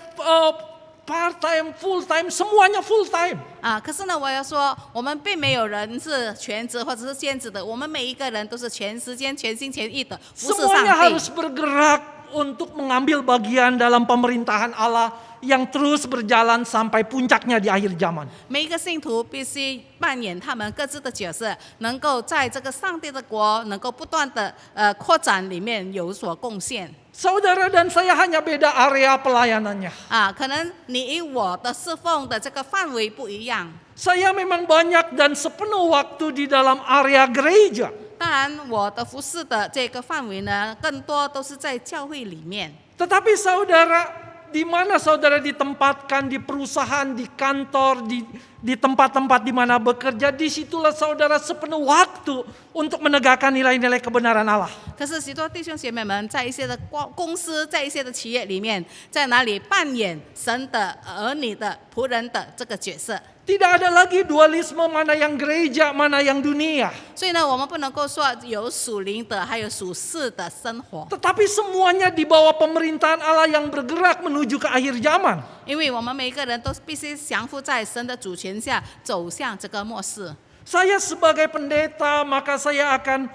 part time, full time, semuanya full time. 可是呢，我要说，我们并没有人是全职或者是兼职的，我们每一个人都是全时间、全心全意的服侍 Semuanya 上 harus 帝。 bergerak untuk mengambil bagian dalam pemerintahan Allah yang terus berjalan sampai puncaknya di akhir zaman. 每一个信徒必须扮演他们各自的角色，能够在这个上帝的国能够不断的扩展里面有所贡献。 Saudara dan saya hanya beda area pelayanannya. 可能你与我的侍奉的这个范围不一样。 Saya memang banyak dan sepenuh waktu di dalam area gereja. 当然，我的服侍的这个范围呢，更多都是在教会里面。 Tetapi saudara, di mana saudara ditempatkan, di perusahaan, di kantor, di tempat-tempat di mana bekerja, disitulah saudara sepenuh waktu untuk menegakkan nilai-nilai kebenaran Allah. 可是许多弟兄姐妹们在一些的公司，在一些的企业里面，在哪里扮演神的儿女的仆人的这个角色？ Tidak ada lagi dualisme mana yang gereja, mana yang dunia. 所以呢，我们不能够说有属灵的，还有属世的生活， Tetapi semuanya di bawah pemerintahan Allah yang bergerak menuju ke akhir zaman. 因为我们每一个人都必须降服在神的主权下，走向这个末世。 Saya sebagai pendeta, maka saya akan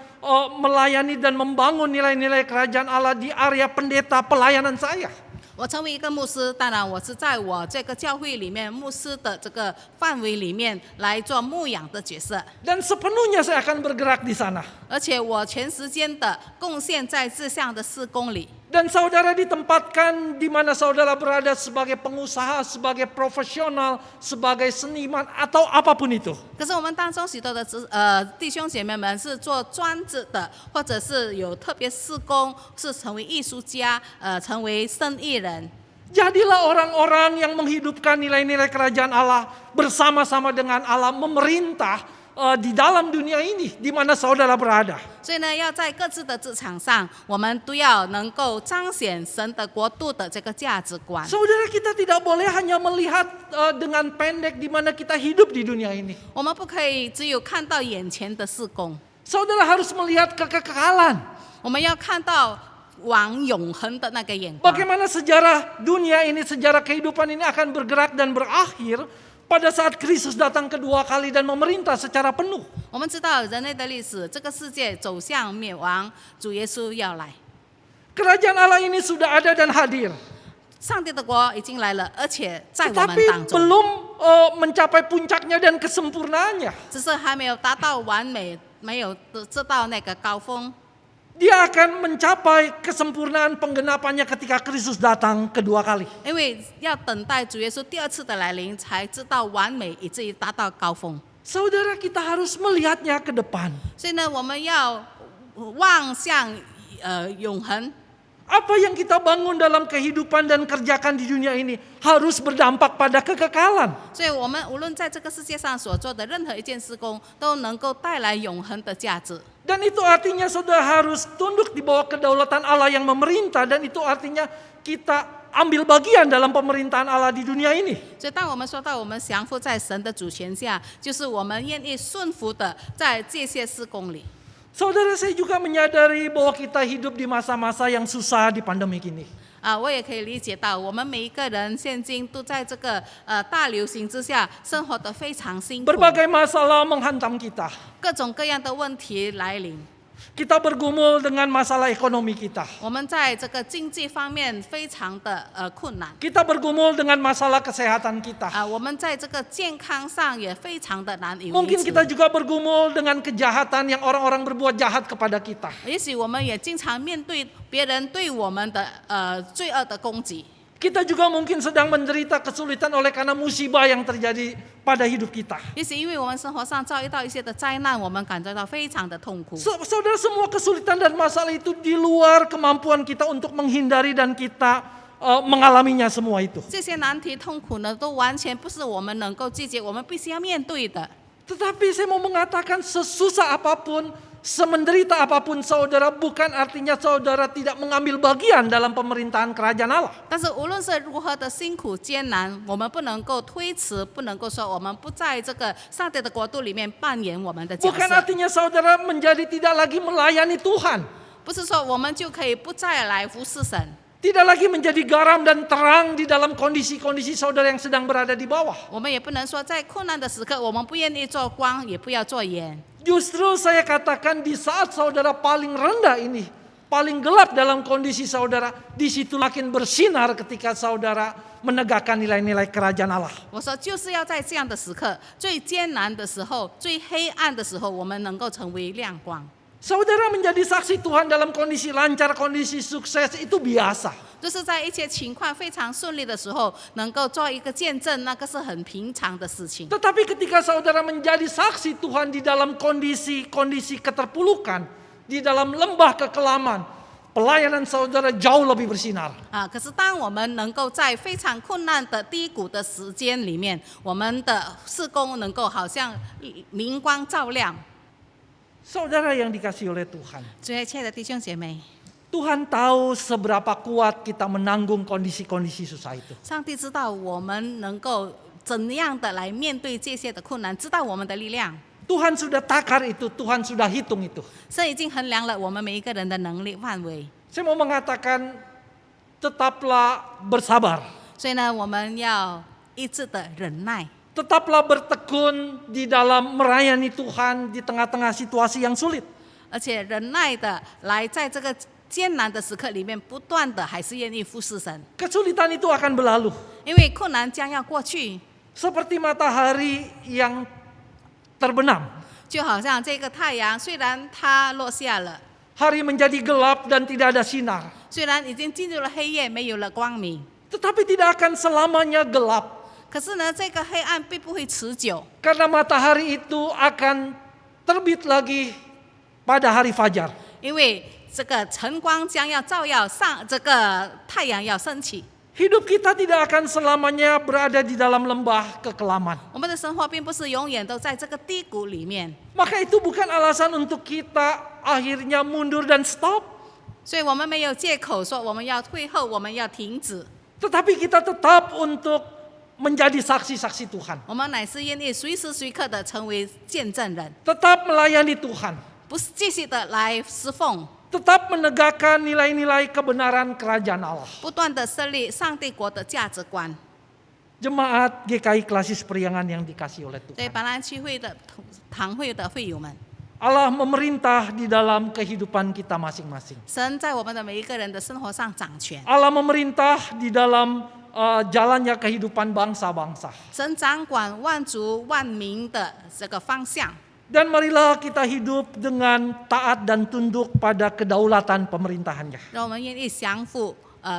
melayani dan membangun nilai-nilai kerajaan Allah di area pendeta pelayanan saya. 我成为一个牧师，当然我是在我这个教会里面牧师的这个范围里面来做牧养的角色， Dan sepenuhnya saya akan bergerak di sana. 而且我全时间的贡献在这项的事工里。 Dan saudara ditempatkan di mana saudara berada sebagai pengusaha, sebagai profesional, sebagai seniman, atau apapun itu. 可是我们当中许多的弟兄姐妹们是做专职的，或者是有特别事工，是成为艺术家，成为生意人。 Jadilah orang-orang yang menghidupkan nilai-nilai kerajaan Allah bersama-sama dengan Allah memerintah di dalam dunia ini di mana saudara berada. 所以呢，要在各自的职场上，我们都要能够彰显神的国度的这个价值观。 Saudara, kita tidak boleh hanya melihat dengan pendek di mana kita hidup di dunia ini. 我们不可以只有看到眼前的事工， Saudara harus melihat kekekalan. 我们要看到往永恒的那个眼光。 Bagaimana sejarah dunia ini, sejarah kehidupan ini akan bergerak dan berakhir pada saat Kristus datang kedua kali dan memerintah secara penuh. 我们知道人类的历史，这个世界走向灭亡，主耶稣要来， Kerajaan Allah ini sudah ada dan hadir. 上帝的国已经来了，而且在我们 Tetapi 当中， belum mencapai puncaknya dan kesempurnaannya. 只是还没有达到完美，没有知道那个高峰。 Dia akan mencapai kesempurnaan penggenapannya ketika Kristus datang kedua kali. 因为要等待主耶稣第二次的来临，才知道完美，以至于达到高峰。 Saudara, kita harus melihatnya ke depan. 所以呢，我们要望向永恒。 Apa yang kita bangun dalam kehidupan dan kerjakan di dunia ini harus berdampak pada kekekalan. 所以我们无论在这个世界上所做的任何一件事工，都能够带来永恒的价值。 Dan itu artinya saudara harus tunduk di bawah kedaulatan Allah yang memerintah. Dan itu artinya kita ambil bagian dalam pemerintahan Allah di dunia ini. 所以，当我们说到我们降服在神的主权下，就是我们愿意顺服的在这些事工里。 Saudara, saya juga menyadari bahwa kita hidup di masa-masa yang susah di pandemi ini. 我也可以理解到，我们每一个人现今都在这个大流行之下，生活得非常辛苦， Berbagai masalah menghantam kita. 各种各样的问题来临。 Kita bergumul dengan masalah ekonomi kita. 我们在这个经济方面非常的困难， Kita bergumul dengan masalah kesehatan kita. 我们在这个健康上也非常的难以维 Mungkin 持。 kita juga bergumul dengan kejahatan yang orang-orang berbuat jahat kepada kita. 也许我们也经常面对别人对我们的罪恶的攻击。 Kita juga mungkin sedang menderita kesulitan oleh karena musibah yang terjadi pada hidup kita. 也许因为我们生活上遭遇到一些的灾难，我们感觉到非常的痛苦。 Saudara, semua kesulitan dan masalah itu di luar kemampuan kita untuk menghindari dan kita mengalaminya semua itu. 这些难题、痛苦呢，都完全不是我们能够拒绝，我们必须要面对的。 Tetapi saya mau mengatakan sesusah apapun, semenderita apapun saudara, bukan artinya saudara tidak mengambil bagian dalam pemerintahan kerajaan Allah. 但是无论是如何的辛苦艰难，我们不能够推辞，不能够说我们不在这个上帝的国度里面扮演我们的角 Bukan 色。 artinya saudara menjadi tidak lagi melayani Tuhan. 不是说我们就可以不再来服侍神， Tidak lagi menjadi garam dan terang di dalam kondisi-kondisi saudara yang sedang berada di bawah. 我们也不能说在困难的时刻，我们不愿意做光，也不要做盐。 Justru saya katakan di saat saudara paling rendah ini, paling gelap dalam kondisi saudara, di situ makin bersinar ketika saudara menegakkan nilai-nilai kerajaan Allah. 我说就是要在这样的时刻，最艰难的时候，最黑暗的时候，我们能够成为亮光。 Saudara menjadi saksi Tuhan dalam kondisi lancar, kondisi sukses itu biasa. 就是在一切情况非常顺利的时候，能够做一个见证，那个是很平常的事情。 Tetapi ketika saudara menjadi saksi Tuhan di dalam kondisi keterpurukan, di dalam lembah kekelaman, pelayanan saudara jauh lebih bersinar. 可是当我们能够在非常困难的低谷的时间里面，我们的事工能够好像明光照亮。 Saudara yang dikasihi oleh Tuhan, 所以，亲爱的弟兄姐妹， Tuhan tahu seberapa kuat kita menanggung kondisi-kondisi susah itu. 上帝知道我们能够怎样的来面对这些的困难，知道我们的力量。 Tuhan sudah takar itu, Tuhan sudah hitung itu. 神已经衡量了我们每一个人的能力范围， Saya mau mengatakan, tetaplah bersabar. 所以呢，我们要一直的忍耐， Tetaplah bertekun di dalam melayani Tuhan di tengah-tengah situasi yang sulit. 而且忍耐的来在这个艰难的时刻里面，不断的还是愿意服侍神， Kesulitan itu akan berlalu. 因为困难将要过去， Seperti matahari yang terbenam. 就好像这个太阳，虽然它落下了， Hari menjadi gelap dan tidak ada sinar. 虽然已经进入了黑夜，没有了光明， Tetapi tidak akan selamanya gelap. 可是呢，这个黑暗并不会持久， Karena matahari itu akan terbit lagi pada hari fajar. 因为这个晨光将要照耀上，这个太阳要升起。 Hidup kita tidak akan selamanya berada di dalam lembah kekelaman. 我们的生活并不是永远都在这个低谷里面， Maka itu bukan alasan untuk kita akhirnya mundur dan stop. 所以我们没有借口说我们要退后，我们要停止。 Tetapi kita tetap untuk menjadi saksi-saksi Tuhan. 我们乃是愿意随时随刻的成为见证人， Tetap melayani Tuhan. 不是继续的来侍奉， Tetap menegakkan nilai-nilai kebenaran kerajaan Allah. 不断的设立上帝国的价值观。 Jemaat GKI Klasis Priangan yang dikasihi oleh 所以 Tuhan. 白兰区会的堂会的会友们， Allah memerintah di dalam kehidupan kita masing-masing. 神在我们的每一个人的生活上掌权， Allah memerintah di dalam jalannya kehidupan bangsa-bangsa. 神掌管万族万民的这个方向。 Dan marilah kita hidup dengan taat dan tunduk pada kedaulatan pemerintahannya. 让我们愿意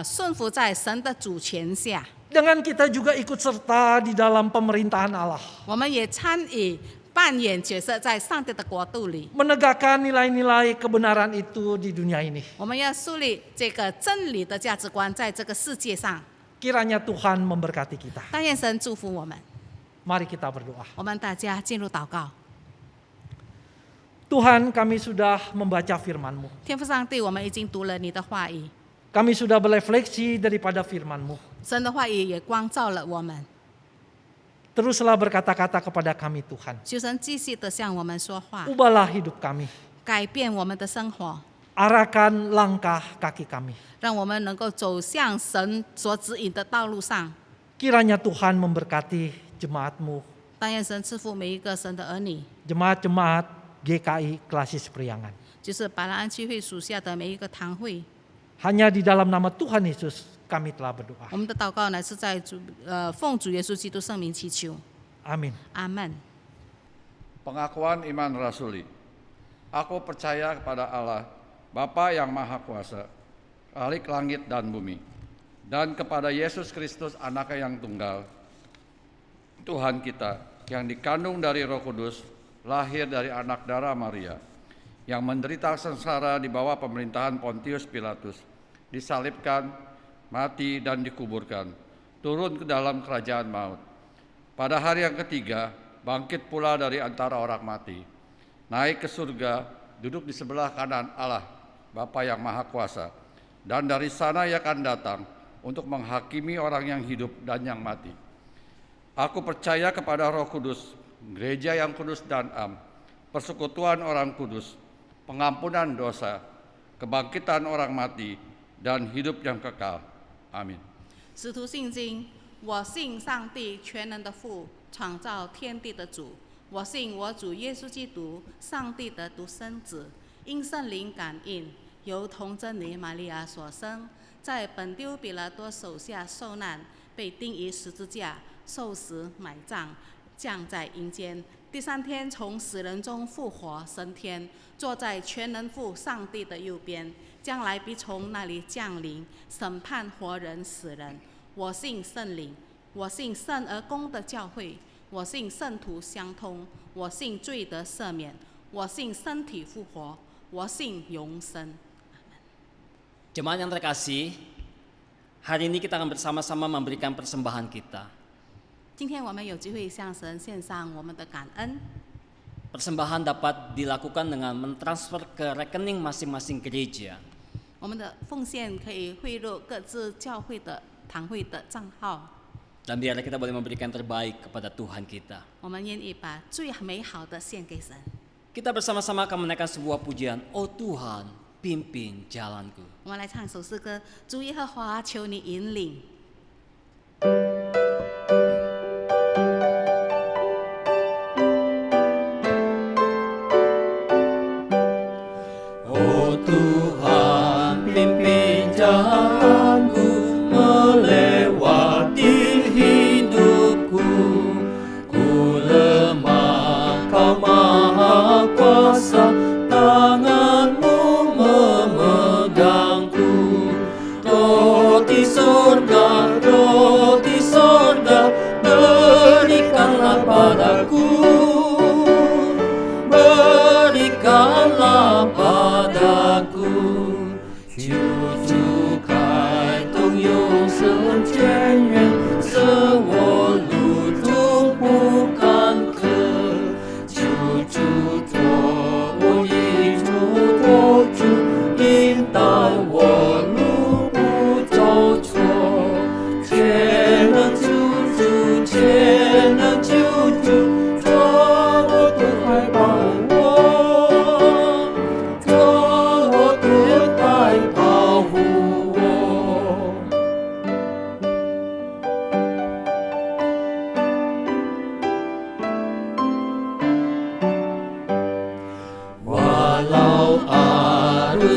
顺服在神的主权下， Dengan kita juga ikut serta di dalam pemerintahan Allah. 我们也参与扮演角色在上帝的国度里。 Menegakkan nilai-nilai kebenaran itu di dunia ini. 我们要树立这个真理的价值观在这个世界上。 Kiranya Tuhan memberkati kita. 但愿神祝福我们。 Mari kita berdoa. 我们大家进入祷告。 Tuhan, kami sudah membaca firman-Mu. 天父上帝，我们已经读了你的话语， Kami sudah berefleksi daripada firman-Mu. 神的话语也光照了我们。 Teruslah berkata-kata kepada kami Tuhan. 求神继续的向我们说话， Ubahlah hidup kami. 改变我们的生活， Arahkan langkah kaki kami. 让我们能够走向神所指引的道路上。 Kiranya Tuhan memberkati jemaat-Mu, 但愿神赐福每一个神的儿女， jemaat-jemaat GKI Klasis Priangan. 就是白兰安区会属下的每一个堂会。 Hanya di dalam nama Tuhan Yesus kami telah berdoa. 我们的祷告乃是在奉主耶稣基督圣名祈求， Amin. 阿门。 Pengakuan iman rasuli. Aku percaya kepada Allah, Bapa yang Maha Kuasa, Khalik langit dan bumi, dan kepada Yesus Kristus Anaknya yang tunggal, Tuhan kita, yang dikandung dari Roh Kudus, lahir dari anak darah Maria, yang menderita sengsara di bawah pemerintahan Pontius Pilatus, disalibkan, mati dan dikuburkan, turun ke dalam kerajaan maut. Pada hari yang ketiga, bangkit pula dari antara orang mati, naik ke surga, duduk di sebelah kanan Allah, Bapa yang Maha Kuasa, dan dari sana Ia akan datang untuk menghakimi orang yang hidup dan yang mati. Aku percaya kepada Roh Kudus, gereja yang kudus dan am, persekutuan orang kudus, pengampunan dosa, kebangkitan orang mati, dan hidup yang kekal. Amin. 使徒信经，我信上帝全能的父，创造天地的主。我信我主耶稣基督，上帝的独生子，因圣灵感应，由童贞女玛利亚所生，在本丢彼拉多手下受难，被钉于十字架，受死埋葬，降在阴间。第三天从死人中复活升天，坐在全能父上帝的右边，将来必从那里降临，审判活人死人。我信圣灵，我信圣而公的教会，我信圣徒相通，我信罪得赦免，我信身体复活，我信永生。Jemaat yang terkasih, hari ini kita akan bersama-sama memberikan persembahan kita. 今天我们有机会向神献上我们的感恩。 Persembahan dapat dilakukan dengan mentransfer ke rekening masing-masing gereja. 我们的奉献可以汇入各自教会的堂会的账号。 Dan biarlah kita boleh memberikan terbaik kepada Tuhan kita. 我们愿意把最美好的献给神。 Kita bersama-sama akan menaikkan sebuah pujian. Oh Tuhan, pimpin jalanku. 我们来唱一首诗歌：主耶和华，求你引领。 Oh Tuhan, pimpin jalanku melewati hidupku. Ku lemah, Kau Maha Kuasa, tangan-Mu memegangku. Roti sorga, berikanlah padaku. Berikanlah padaku， 求开通永生泉源，使我路途不坎坷。求托我一主托住，引导我路不走错。全能救主，全能救主，做我盾牌保护我。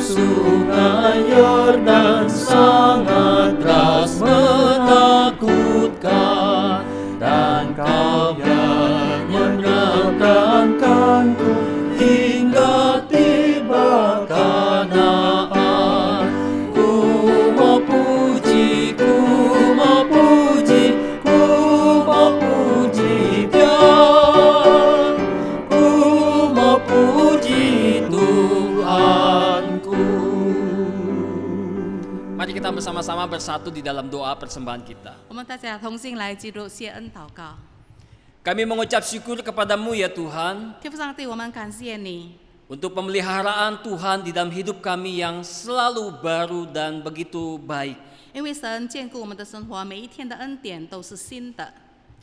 Sungai Yordan sangat deras menakutkan, dan Kau menyeberangkanku hingga tiba Kanaan. Ku mau puji, ku mau puji, ku mau puji Dia, ku mau puji Tuhanku. Mari kita bersama-sama bersatu di dalam doa persembahan kita. 我们大家同心来进入谢恩祷告。 Kami mengucap syukur kepadamu ya Tuhan, 天父上帝，我们感谢你， untuk pemeliharaan Tuhan di dalam hidup kami yang selalu baru dan begitu baik. 因为神眷顾我们的生活，每一天的恩典都是新的。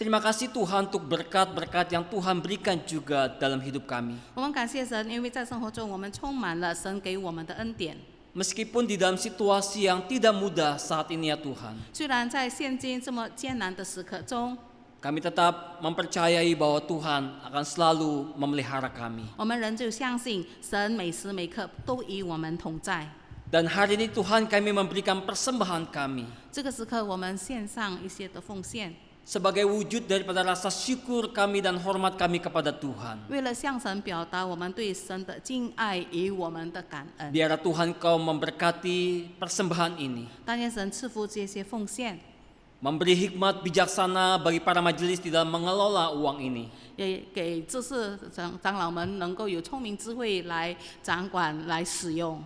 Terima kasih Tuhan untuk berkat-berkat yang Tuhan berikan juga dalam hidup kami. 我们感谢神，因为在生活中我们充满了神给我们的恩典。 Meskipun di dalam situasi yang tidak mudah saat ini ya Tuhan, 虽然在现今这么艰难的时刻中， kami tetap mempercayai bahwa Tuhan akan selalu memelihara kami. 我们仍旧相信神每时每刻都与我们同在。 Dan hari ini Tuhan kami memberikan persembahan kami 这个时刻，我们献上一些的奉献， sebagai wujud daripada rasa syukur kami dan hormat kami kepada Tuhan. 为了向神表达我们对神的敬爱与我们的感恩。 Biarlah Tuhan Kau memberkati persembahan ini, 但愿神赐福这些奉献， memberi hikmat bijaksana bagi para majelis di dalam mengelola uang ini. 也给知识长老们能够有聪明智慧来掌管、来使用，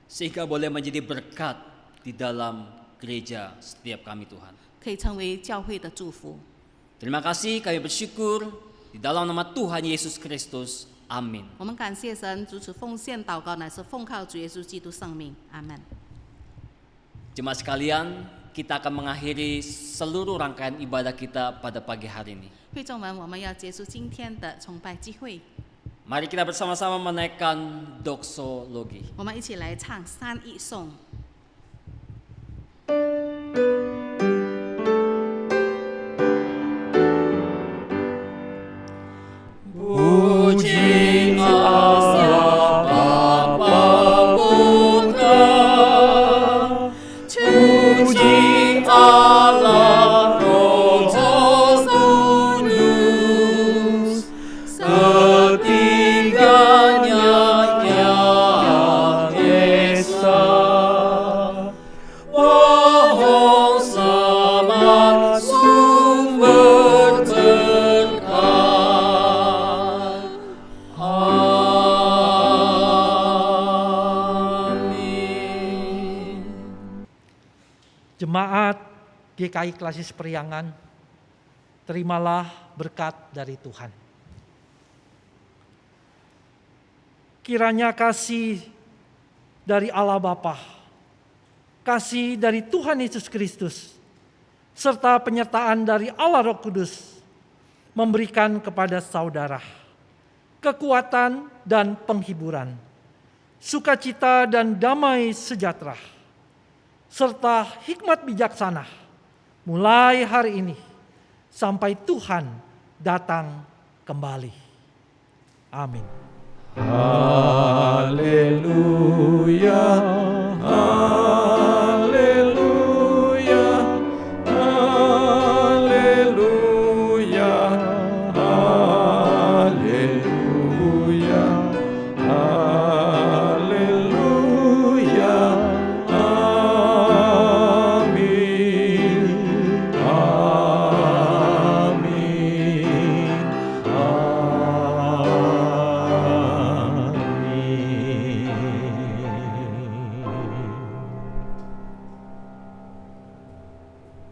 Sehingga boleh menjadi berkat di dalam gereja setiap kami Tuhan. 可以成为教会的祝福。 Terima kasih, kami bersyukur di dalam nama Tuhan Yesus Kristus. Amin. 我们感谢神，如此奉献祷告乃是奉靠主耶稣基督圣名，阿门。 Jemaat sekalian, kita akan mengakhiri seluruh rangkaian ibadah kita pada pagi hari ini. 会众们，我们要结束今天的崇拜聚会， Mari kita bersama-sama menaikkan doksologi. 我们一起来唱三一颂。 Puji Allah Bapa Putra, puji Allah Roh Kudus, ketiganya yang esa. Mohon GKI Klasis Periangan, terimalah berkat dari Tuhan. Kiranya kasih dari Allah Bapa, kasih dari Tuhan Yesus Kristus, serta penyertaan dari Allah Roh Kudus memberikan kepada saudara kekuatan dan penghiburan, sukacita dan damai sejahtera, serta hikmat bijaksana mulai hari ini sampai Tuhan datang kembali. Amin. Haleluya.